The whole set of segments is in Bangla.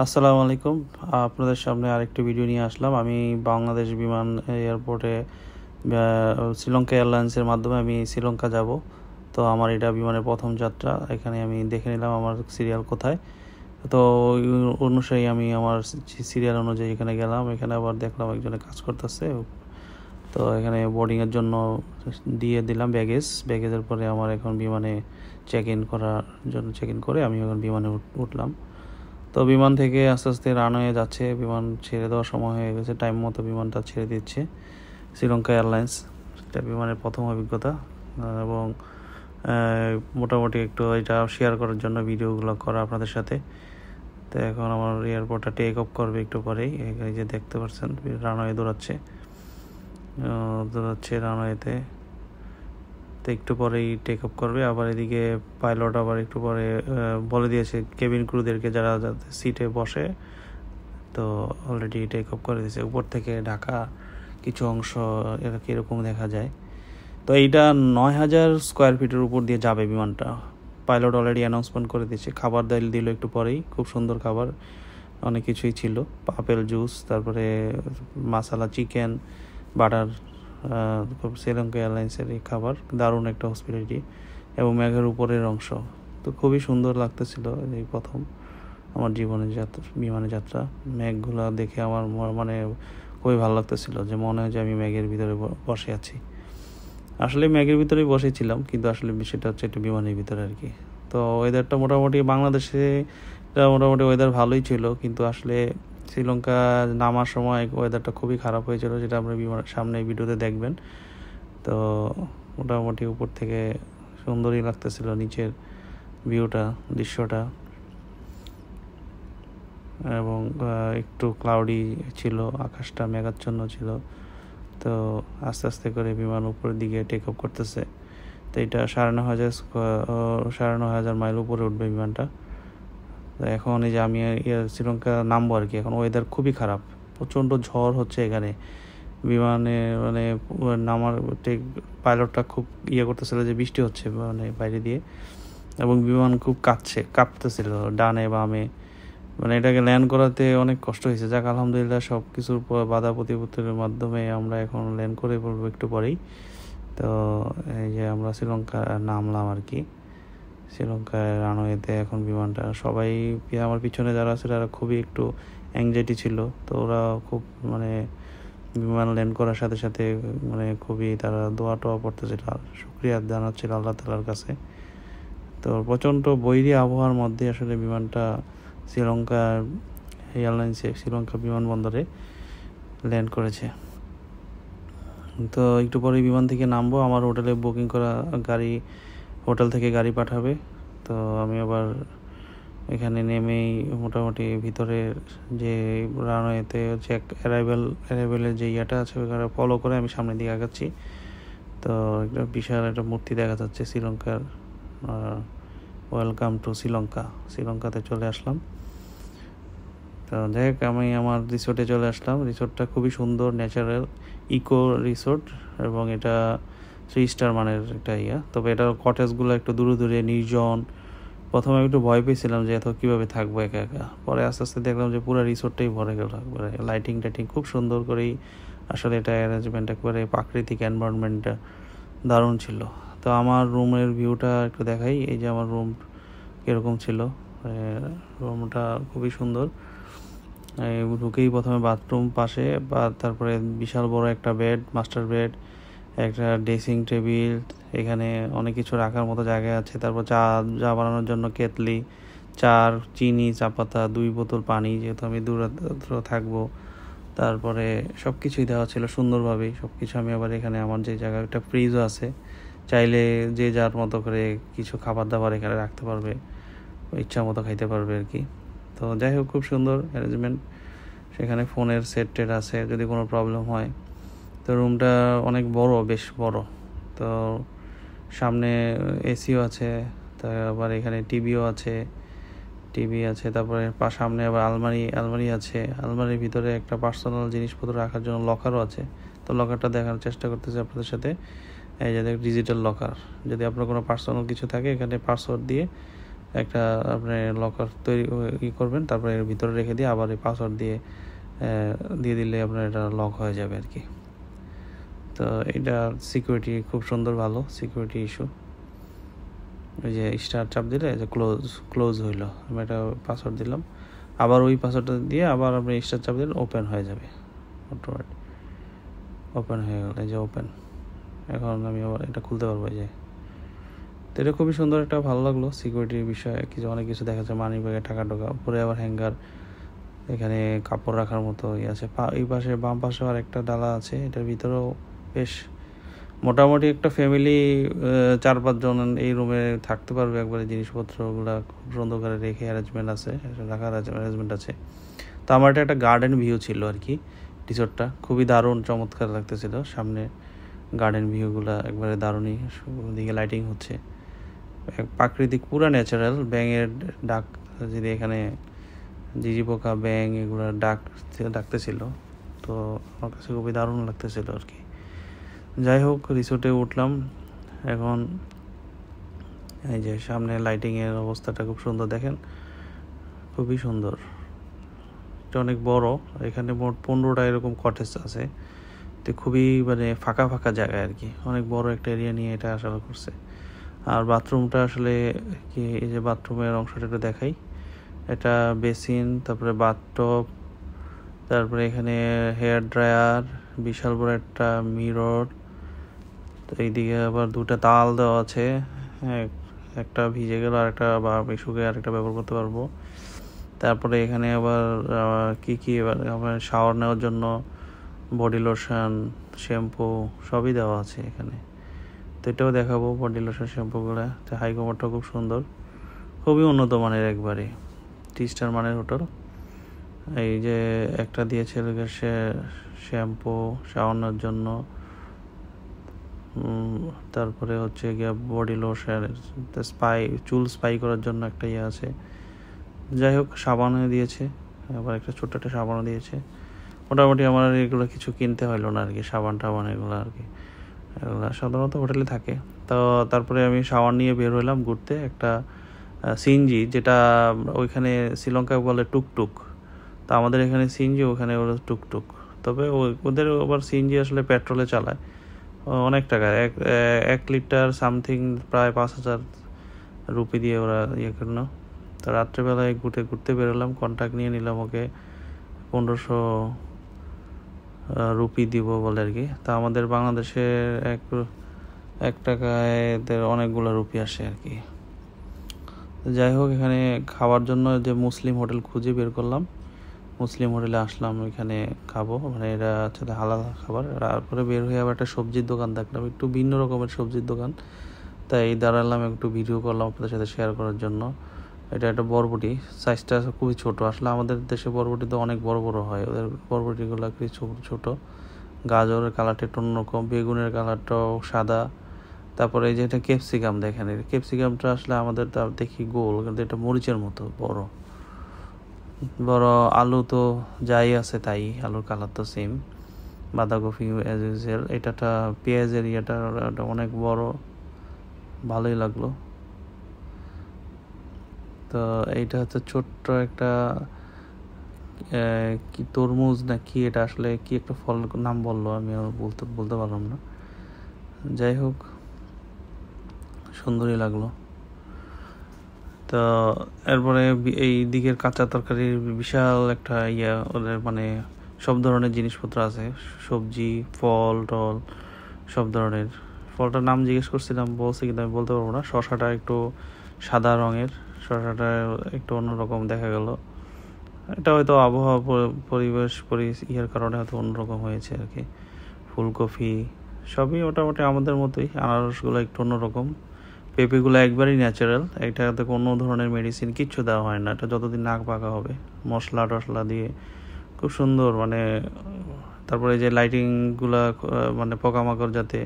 আসসালামু আলাইকুম। আপনাদের সামনে আরেকটি ভিডিও নিয়ে আসলাম। আমি বাংলাদেশ বিমান এয়ারপোর্টে শ্রীলঙ্কা এয়ারলাইন্সের মাধ্যমে আমি শ্রীলঙ্কা যাব। তো আমার এটা বিমানের প্রথম যাত্রা। এখানে আমি দেখে নিলাম আমার সিরিয়াল কোথায়। তো ওই অনুযায়ী আমি আমার সিরিয়াল অনুযায়ী এখানে গেলাম। এখানে আবার দেখলাম একজনে কাজ করতেছে। তো এখানে বোর্ডিংয়ের জন্য দিয়ে দিলাম ব্যাগেজের পরে আমার এখন বিমানে চেক ইন করে আমি এখন বিমানে উঠলাম। তো বিমান থেকে আস্তে আস্তে রানওয়ে যাচ্ছে। বিমান ছেড়ে দেওয়ার সময় হয়ে গেছে, টাইম মতো বিমানটা ছেড়ে দিচ্ছে শ্রীলঙ্কা এয়ারলাইন্স। এটা বিমানের প্রথম অভিজ্ঞতা এবং মোটামুটি একটু এটা শেয়ার করার জন্য ভিডিওগুলো করা আপনাদের সাথে। তো এখন আমার এয়ারপোর্টটা টেক অফ করবে একটু পরেই। এই যে দেখতে পাচ্ছেন রানওয়ে দৌড়াচ্ছে রানওয়েতে। তো একটু পরেই টেক অফ করবে। আবার এদিকে পাইলট আবার একটু পরে বলে দিয়েছে কেবিন ক্রুদেরকে যারা যাতে সিটে বসে, তো অলরেডি টেক অফ করে দিয়েছে। উপর থেকে ঢাকা কিছু অংশ কীরকম দেখা যায়। তো এইটা 9,000 স্কোয়ার ফিটের উপর দিয়ে যাবে বিমানটা। পাইলট অলরেডি অ্যানাউন্সমেন্ট করে দিচ্ছে। খাবার দিল একটু পরেই, খুব সুন্দর খাবার, অনেক কিছুই ছিল। আপেল জুস, তারপরে মাসালা চিকেন, বাটার। শ্রীলঙ্কা এয়ারলাইন্সের এই খাবার দারুণ একটা হসপিটালিটি এবং মেঘের উপরের অংশ। তো খুবই সুন্দর লাগতেছিল। এই প্রথম আমার জীবনের বিমানে যাত্রা। মেঘগুলা দেখে আমার মানে খুবই ভালো লাগতেছিল, যে মনে হয় যে আমি মেঘের ভিতরে বসে আছি। আসলে মেঘের ভিতরেই বসেছিলাম, কিন্তু আসলে বিষয়টা হচ্ছে একটু বিমানের ভিতরে আর কি। তো ওয়েদারটা মোটামুটি বাংলাদেশে মোটামুটি ওয়েদার ভালোই ছিল, কিন্তু আসলে শ্রীলঙ্কা নামার সময় ওয়েদারটা খুবই খারাপ হয়েছিল, যেটা আমরা বিমানের সামনে ভিডিওতে দেখবেন। তো মোটামুটি উপর থেকে সুন্দরই লাগতেছিল নিচের দৃশ্যটা, এবং একটু ক্লাউডি ছিল, আকাশটা মেঘাচ্ছন্ন ছিল। তো আস্তে আস্তে করে বিমান উপরের দিকে টেক অফ করতেছে। তো এটা 9,500 মাইল উপরে উঠবে বিমানটা। তো এখন এই যে আমি শ্রীলঙ্কা নামবো আর কি। এখন ওয়েদার খুবই খারাপ, প্রচণ্ড ঝড় হচ্ছে এখানে বিমানে। মানে নামার পাইলটটা খুব করতেছিল যে বৃষ্টি হচ্ছে মানে বাইরে দিয়ে, এবং বিমান খুব কাঁপতেছিল ডানে বামে। মানে এটাকে ল্যান্ড করাতে অনেক কষ্ট হয়েছে। যাক, আলহামদুলিল্লাহ সব কিছুর বাধা প্রতিপত্তির মাধ্যমে আমরা এখন ল্যান্ড করে পড়বো একটু পরেই। তো এই যে আমরা শ্রীলঙ্কা নামলাম আর কি। শ্রীলঙ্কায় রানওয়েতে এখন বিমানটা, সবাই আমার পিছনে যারা আছে তারা খুবই একটু অ্যাংজাইটি ছিল। তো ওরা খুব মানে বিমান ল্যান্ড করার সাথে সাথে মানে খুবই তারা দোয়া টোয়া পড়তেছিল, শুকরিয়া জানাচ্ছিল আল্লাহ তাআলার কাছে। তো প্রচণ্ড বৈরী আবহাওয়ার মধ্যে আসলে বিমানটা শ্রীলঙ্কা এয়ারলাইন্সে শ্রীলঙ্কা বিমানবন্দরে ল্যান্ড করেছে। তো একটু পরে বিমান থেকে নামবো। আমার হোটেলে বুকিং করা হোটেল থেকে গাড়ি পাঠাবে। তো আমি আবার এখানে নেমেই মোটামুটি ভিতরের যে রানওয়েতে চেক অ্যারাইভেলের যে ইয়েটা আছে ওখানে ফলো করে আমি সামনের দিকে আগাচ্ছি। তো একটা বিশাল একটা মূর্তি দেখা যাচ্ছে শ্রীলঙ্কার। ওয়েলকাম টু শ্রীলঙ্কাতে চলে আসলাম। তো যাই হোক, আমি আমার রিসোর্টে চলে আসলাম। রিসোর্টটা খুবই সুন্দর, ন্যাচারাল ইকো রিসোর্ট, এবং এটা 3 স্টার মানের একটা তবে এটার কটেজগুলো একটু দূরে নির্জন। প্রথমে একটু ভয় পেয়েছিলাম যে এত কীভাবে থাকবো একা একা। পরে আস্তে আস্তে দেখলাম যে পুরো রিসোর্টটাই ভরে গেল একবারে লাইটিং খুব সুন্দর করেই। আসলে এটা অ্যারেঞ্জমেন্ট একবারে প্রাকৃতিক এনভায়রনমেন্টটা দারুণ ছিল। তো আমার রুমের ভিউটা একটু দেখাই। এই যে আমার রুম কীরকম ছিল। রুমটা খুবই সুন্দর। ঢুকেই প্রথমে বাথরুম পাশে, তারপরে বিশাল বড় একটা বেড, মাস্টার বেড, একটা ড্রেসিং টেবিল, এখানে অনেক কিছু রাখার মতো জায়গা আছে। তারপর চা বানানোর জন্য কেতলি, চিনি, চা পাতা, 2 বোতল পানি, যেহেতু আমি দূরে থাকবো। তারপরে সব কিছুই দেওয়া ছিল সুন্দরভাবেই সব কিছু। আমি আবার এখানে আমার যে জায়গায় একটা ফ্রিজও আছে, চাইলে যে যার মতো করে কিছু খাবার দাবার এখানে রাখতে পারবে, ইচ্ছা মতো খাইতে পারবে আর কি। তো যাই হোক, খুব সুন্দর অ্যারেঞ্জমেন্ট। সেখানে ফোনের সেট আছে যদি কোনো প্রবলেম হয়। তো রুমটা অনেক বেশ বড়। তো সামনে এসিও আছে, আবার এখানে টিভি আছে। তারপরে সামনে আবার আলমারি আছে। আলমারির ভিতরে একটা পার্সোনাল জিনিসপত্র রাখার জন্য লকারও আছে। তো লকারটা দেখার চেষ্টা করতেছি আপনাদের সাথে। এই যে ডিজিটাল লকার, যদি আপনার কোনো পার্সোনাল কিছু থাকে এখানে পাসওয়ার্ড দিয়ে একটা আপনি লকার তৈরি করবেন, তারপরে এর ভিতরে রেখে দিয়ে আবার এই পাসওয়ার্ড দিয়ে দিলে আপনার এটা লক হয়ে যাবে আর কি। তো এটা সিকিউরিটি খুব সুন্দর, ভালো সিকিউরিটি ইস্যু। ওই যে স্টার চাপ দিলে যে ক্লোজ হইলো, আমি এটা পাসওয়ার্ড দিলাম, আবার ওই পাসওয়ার্ডটা দিয়ে আবার আপনি স্টার চাপ দিলে ওপেন হয়ে যাবে, অটোমেটিক ওপেন হয়ে গেল। এই যে ওপেন, এখন আমি আবার এটা খুলতে পারবো। এই যে তো এটা খুবই সুন্দর, একটা ভালো লাগলো সিকিউরিটির বিষয়ে। অনেক কিছু দেখা যায়, মানি ব্যাগে টাকা ঢোকা, উপরে আবার হ্যাঙ্গার, এখানে কাপড় রাখার মতো আছে। এই পাশে বাম পাশে আর একটা ডালা আছে, এটার ভিতরেও বেশ মোটামুটি একটা ফ্যামিলি 4-5 জন এই রুমে থাকতে পারবে একবারে। জিনিসপত্রগুলো খুব সুন্দর করে রেখে অ্যারেঞ্জমেন্ট আছে, রাখার অ্যারেঞ্জমেন্ট আছে। তো আমার এটা একটা গার্ডেন ভিউ ছিল আর কি, রিসোর্টটা খুবই দারুণ চমৎকার লাগতেছিল। সামনে গার্ডেন ভিউগুলো একবারে দারুণই, দিকে লাইটিং হচ্ছে, প্রাকৃতিক পুরা ন্যাচারাল। ব্যাঙের ডাক, যদি এখানে ঝিঝি পোকা, ব্যাঙ এগুলো ডাকতেছিল, তো আমার কাছে খুবই দারুণ লাগতেছিল আর কি। যাই হোক, রিসোর্টে উঠলাম এখন। এই যে সামনে লাইটিংয়ের অবস্থাটা খুব সুন্দর, দেখেন খুবই সুন্দর। এটা অনেক বড়, এখানে মোট 15টা এরকম কটেজ আছে। তো খুবই মানে ফাঁকা ফাঁকা জায়গায় আর কি, অনেক বড় একটা এরিয়া নিয়ে এটা আসলে করছে। আর বাথরুমটা আসলে কি, এই যে বাথরুমের অংশটা একটু দেখাই, এটা বেসিন, তারপরে বাথটব, তারপরে এখানে হেয়ার ড্রায়ার, বিশাল বড় একটা মিরর। তো এইদিকে আবার 2টা তাল দেওয়া আছে, হ্যাঁ, একটা ভিজে গেল আর একটা বা শুকে আর একটা ব্যবহার করতে পারবো। তারপরে এখানে আবার কি এবার আমার শাওয়ার নেওয়ার জন্য বডি লোশন, শ্যাম্পু সবই দেওয়া আছে এখানে। তো এটাও দেখাবো, বডি লোশন শ্যাম্পুগুলো। হাই কমারটা খুব সুন্দর, খুবই উন্নত মানের, একবারে 3 স্টার মানের হোটেল। এই যে একটা দিয়েছে সে শ্যাম্পু শাওয়ার নেওয়ার জন্য, তারপরে হচ্ছে গিয়ে বডি লোশন, চুল স্পাই করার জন্য একটা ইয়ে আছে। যাই হোক, সাবানও দিয়েছে, আবার একটা ছোট্ট একটা সাবানও দিয়েছে। মোটামুটি আমার এগুলো কিছু কিনতে হলো না আর কি, সাবান টাবান এগুলো আর কি, এগুলো সাধারণত হোটেলে থাকে। তো তারপরে আমি সাবান নিয়ে বের হইলাম ঘুরতে। একটা সিএনজি, যেটা ওইখানে শ্রীলঙ্কায় বলে টুকটুক, তো আমাদের এখানে সিএনজি, ওখানে ওরা টুকটুক। তবে ওদের আবার সিএনজি আসলে পেট্রোলে চালায়, অনেক টাকা, 1 লিটার সামথিং, প্রায় 5,000 রুপি দিয়ে ওরা ইয়ে করলো। তো রাত্রেবেলায় ঘুরতে বেরোলাম, কন্ট্যাক্ট নিয়ে নিলাম ওকে, 1500 রুপি দিব বলে আর কি। তা আমাদের বাংলাদেশে 1 টাকায় অনেকগুলো রুপি আসে আর কি। যাই হোক, এখানে খাওয়ার জন্য যে মুসলিম হোটেল খুঁজে বের করলাম, মুসলিম হোটেলে আসলাম, এখানে খাবো, মানে এটা হচ্ছে হালাল খাবার। তারপরে বের হয়ে আবার একটা সবজির দোকান দেখলাম, একটু ভিন্ন রকমের সবজির দোকান। তাই দাঁড়ালাম, একটু ভিডিও করলাম আপনাদের সাথে শেয়ার করার জন্য। এটা একটা বরবটি, সাইজটা খুবই ছোট। আসলে আমাদের দেশে বরবটি তো অনেক বড় বড় হয়, ওদের বরবটিগুলো কিছু ছোট। গাজরের কালারটা একটু অন্যরকম, বেগুনের কালারটাও সাদা। তারপরে এই যে এটা ক্যাপসিকাম, দেখেন এই ক্যাপসিকামটা আসলে আমাদের দেখি গোল, কিন্তু এটা মরিচের মতো বড় বড়। আলু তো যাই আছে তাই, আলুর কালার তো সেম। বাঁধাকপি অ্যাজ ইউজুয়াল। এটা পেঁয়াজের ইয়েটা অনেক বড়, ভালোই লাগলো। তো এইটা হচ্ছে ছোট্ট একটা কি তরমুজ না কি, এটা আসলে কি একটা ফল নাম বললো, আমি বলতে পারলাম না। যাই হোক, সুন্দরই লাগলো। তো এরপরে এই দিকের কাঁচা তরকারির বিশাল একটা ওদের মানে সব ধরনের জিনিসপত্র আছে, সবজি, ফল টল, সব ধরনের। ফলটার নাম জিজ্ঞেস করছিলাম, বলছে কিন্তু আমি বলতে পারবো না। শসাটা একটু সাদা রঙের, শসাটা একটু অন্যরকম দেখা গেল। এটা হয়তো আবহাওয়া পরিবেশ ইয়ের কারণে হয়তো অন্যরকম হয়েছে আর কি। ফুলকপি সবই মোটামুটি আমাদের মতোই, আনারসগুলো একটু অন্যরকম, পেঁপেগুলো একবারই ন্যাচারাল, এটাতে কোনো ধরনের মেডিসিন কিচ্ছু দেওয়া হয় না, এটা যতদিন নাক পাকা হবে, মশলা টশলা দিয়ে খুব সুন্দর। মানে তারপরে যে লাইটিংগুলা, মানে পোকামাকড় যাতে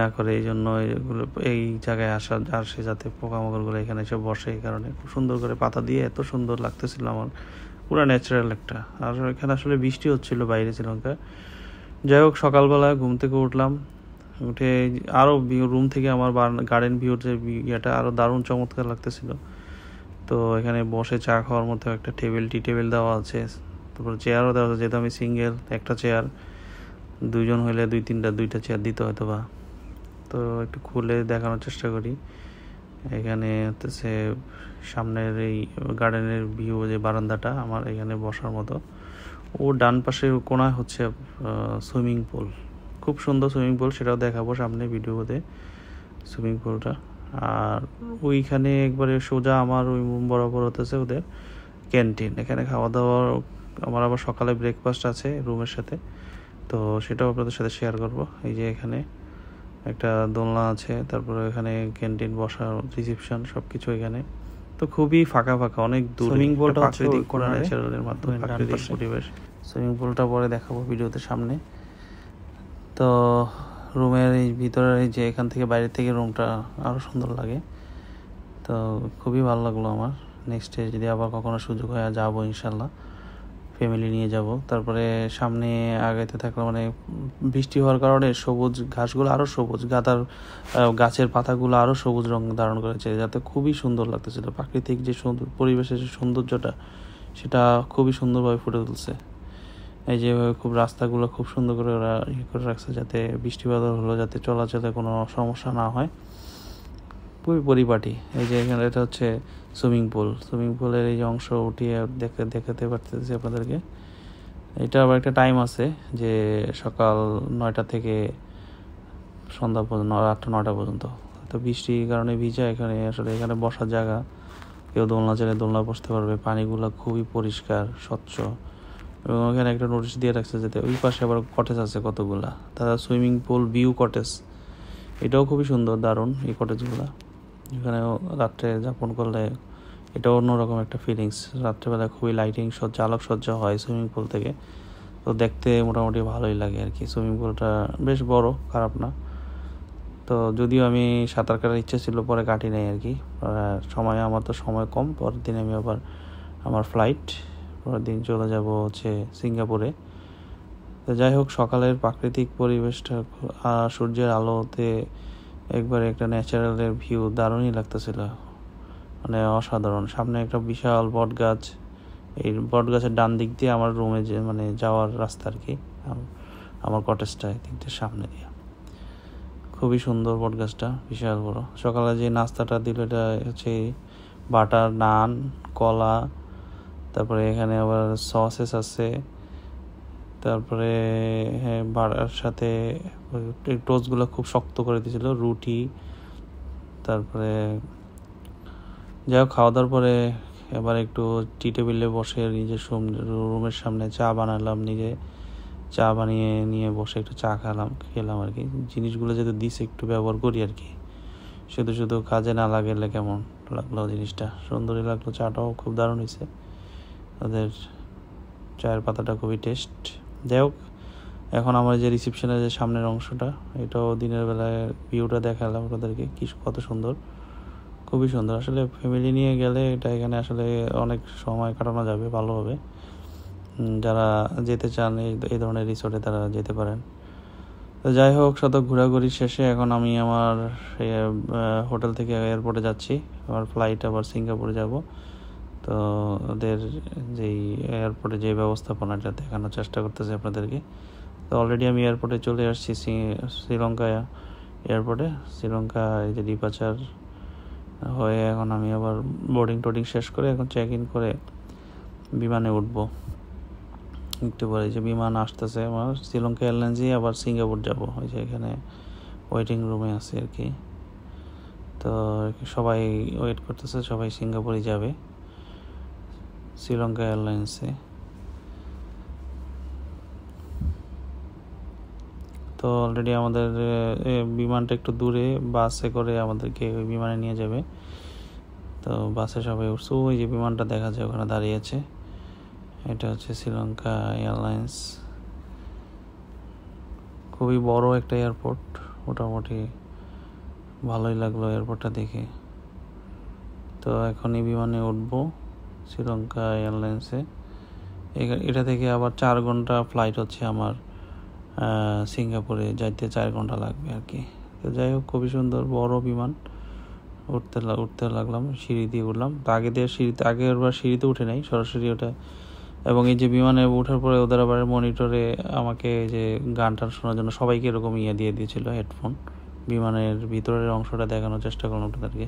না করে, এই জন্য এগুলো এই জায়গায় আসে যাতে পোকামাকড়গুলো এখানে এসে বসে, এই কারণে খুব সুন্দর করে পাতা দিয়ে এত সুন্দর লাগতেছিল আমার, পুরো ন্যাচারাল একটা। আর এখানে আসলে বৃষ্টি হচ্ছিল বাইরে শ্রীলঙ্কায়। যাই হোক, সকালবেলা ঘুম থেকে উঠলাম, উঠে আরও রুম থেকে আমার গার্ডেন ভিউর যে ইয়েটা আরও দারুণ চমৎকার লাগতেছিল। তো এখানে বসে চা খাওয়ার মতো একটা টি টেবিল দেওয়া আছে, তারপর চেয়ারও দেওয়া আছে। যেহেতু আমি সিঙ্গেল, একটা চেয়ার, দুইজন হইলে দুইটা চেয়ার দিতে হয়তো বা। তো একটু খুলে দেখানোর চেষ্টা করি। এখানে হচ্ছে সামনের এই গার্ডেনের ভিউ, যে বারান্দাটা আমার, এখানে বসার মতো। ও ডান পাশের কোণায় হচ্ছে সুইমিং পুল, খুব সুন্দর সুইমিং পুল, সেটাও দেখাবো সামনে ভিডিওতে সুইমিং পুলটা। আর ওইখানে একবারে সোজা আমার ওই বরাবর হতেছে ওদের ক্যান্টিন। এখানে খাওয়া দাওয়া, আমার আবার সকালে ব্রেকফাস্ট আছে রুমের সাথে, তো সেটাও আপনাদের সাথে শেয়ার করব। এই যে এখানে একটা দোলনা আছে, তারপরে এখানে ক্যান্টিন, বসার, রিসেপশন, সবকিছু এখানে। তো খুবই ফাঁকা, অনেক দূর। সুইমিং পুলটা প্রাকৃতিক ন্যাচারালের মাধ্যমে প্রাকৃতিক পরিবেশ। সুইমিং পুলটা পরে দেখাবো ভিডিওতে সামনে। তো রুমের এই ভিতরে, এই যে এখান থেকে বাইরে থেকে রুমটা আরও সুন্দর লাগে। তো খুবই ভালো লাগলো আমার। নেক্সটে যদি আবার কখনো সুযোগ হয় যাবো ইনশাল্লাহ, ফ্যামিলি নিয়ে যাব। তারপরে সামনে আগাইতে থাকলে মানে বৃষ্টি হওয়ার কারণে সবুজ ঘাসগুলো আরও সবুজ, গাছের পাতাগুলো আরও সবুজ রং ধারণ করেছে, যাতে খুবই সুন্দর লাগতেছিল। প্রাকৃতিক যে পরিবেশের যে সৌন্দর্যটা, সেটা খুবই সুন্দরভাবে ফুটে তুলছে। এই যে খুব রাস্তাগুলো খুব সুন্দর করে ওরা করে রাখছে, যাতে বৃষ্টি বাদল হলো যাতে চলাচলে কোনো সমস্যা না হয়। খুবই পরিপাটি। এই যে এখানে এটা হচ্ছে সুইমিং পুলের এই যে অংশ উঠিয়ে দেখাতে পারতেছি আপনাদেরকে। এটা আবার একটা টাইম আছে, যে সকাল 9টা থেকে সন্ধ্যা পর্যন্ত, 8টা-9টা পর্যন্ত। তো বৃষ্টির কারণে ভিজা, এখানে বসার জায়গা, কেউ দোলনা চাইলে দোলনা বসতে পারবে। পানিগুলো খুবই পরিষ্কার স্বচ্ছ, এবং ওখানে একটা নোটিশ দিয়ে রাখছে যাতে ওই পাশে আবার কটেজ আছে কতগুলা, তারা সুইমিং পুল ভিউ কটেজ, এটাও খুবই সুন্দর, দারুণ এই কটেজগুলো। এখানে রাত্রে যাপন করলে এটা অন্যরকম একটা ফিলিংস। রাত্রেবেলা খুবই লাইটিং সজ্জা, আলোকসজ্জা হয় সুইমিং পুল থেকে, তো দেখতে মোটামুটি ভালোই লাগে আর কি। সুইমিং পুলটা বেশ বড়, খারাপ না। তো যদিও আমি সাঁতার কাটার ইচ্ছা ছিল, পরে কাটি নাই আর কি। আমার তো সময় কম। পরের দিন আমি আবার আমার ফ্লাইট, পরের দিন চলে যাব হচ্ছে সিঙ্গাপুরে। তো যাই হোক, সকালের প্রাকৃতিক পরিবেশটা, সূর্যের আলোতে একবারে একটা ন্যাচারালের ভিউ, দারুণই লাগতেছিল, মানে অসাধারণ। সামনে একটা বিশাল বট গাছ, এই বট গাছের ডান দিক দিয়ে আমার রুমে যে মানে যাওয়ার রাস্তা আর কি, আমার কটেজটা দিক দিয়ে সামনে দিয়ে। খুবই সুন্দর বট গাছটা, বিশাল বড়। সকালে যে নাস্তাটা দিল, এটা হচ্ছে বাটার নান, কলা, তারপরে এখানে আবার সসেস আছে, তারপরে বাটার সাথে টোস্টগুলো খুব শক্ত করে দিয়েছিল, রুটি। তারপরে যাই হোক, খাওয়া দাওয়ার পরে এবার একটু টি টেবিলে বসে নিজের রুমের সামনে চা বানালাম, নিজে চা বানিয়ে নিয়ে বসে একটু চা খেলাম আর কি। জিনিসগুলো যেহেতু দিছে একটু ব্যবহার করি আর কি, শুধু কাজে না লাগলে কেমন লাগলো জিনিসটা, সুন্দরই লাগলো। চাটাও খুব দারুণ হয়েছে, ওদের চায়ের পাতাটা খুবই টেস্ট। যাই হোক, এখন আমার যে রিসেপশনের যে সামনের অংশটা, এটাও দিনের বেলায় ভিউটা দেখালাম আপনাদেরকে, কত সুন্দর, খুবই সুন্দর। আসলে ফ্যামিলি নিয়ে গেলে এটা এখানে আসলে অনেক সময় কাটানো যাবে ভালোভাবে। যারা যেতে চান এই ধরনের রিসোর্টে, তারা যেতে পারেন। তো যাই হোক, শত ঘোরাঘুরি শেষে এখন আমি আমার হোটেল থেকে এয়ারপোর্টে যাচ্ছি। আমার ফ্লাইট আবার সিঙ্গাপুরে যাব। তো ওদের যেই এয়ারপোর্টে যে ব্যবস্থাপনাটা দেখানোর চেষ্টা করতেছি আপনাদেরকে। তো অলরেডি আমি এয়ারপোর্টে চলে আসছি, শ্রীলঙ্কা এয়ারপোর্টে। শ্রীলঙ্কা এই যে ডিপার্চার হয়ে এখন আমি আবার বোর্ডিং শেষ করে এখন চেক ইন করে বিমানে উঠবো একটু পরে। যে বিমান আসতেছে আমার, শ্রীলঙ্কা এয়ারলাইন্সই আবার সিঙ্গাপুর যাব। ওই যে এখানে ওয়েটিং রুমে আছে আর কি। তো সবাই ওয়েট করতেছে, সবাই সিঙ্গাপুরে যাবে শ্রীলঙ্কা এয়ারলাইন্সে। তো অলরেডি আমাদের বিমানটা একটু দূরে, বাসে করে আমাদেরকে ওই বিমানে নিয়ে যাবে। তো বাসে সবাই উঠছে, ওই যে বিমানটা দেখা যায় ওখানে দাঁড়িয়ে আছে, এটা হচ্ছে শ্রীলঙ্কা এয়ারলাইন্স। খুবই বড় একটা এয়ারপোর্ট, মোটামুটি ভালোই লাগলো এয়ারপোর্টটা দেখে। তো এখনই বিমানে উঠবো শ্রীলঙ্কা এয়ারলাইন্সে। এটা থেকে আবার 4 ঘন্টা ফ্লাইট হচ্ছে আমার, সিঙ্গাপুরে যাইতে 4 ঘন্টা লাগবে আর কি। তো যাই হোক, খুবই সুন্দর বড় বিমান, উঠতে লাগলাম, সিঁড়ি দিয়ে উঠলাম। তো আগেরবার সিঁড়িতে উঠে নাই, সরাসরি ওটা। এবং এই যে বিমানে ওঠার পরে ওদের আবার মনিটরে আমাকে যে গান টান শোনার জন্য সবাইকে এরকম দিয়ে দিয়েছিল হেডফোন। বিমানের ভিতরের অংশটা দেখানোর চেষ্টা করলাম আপনাদেরকে।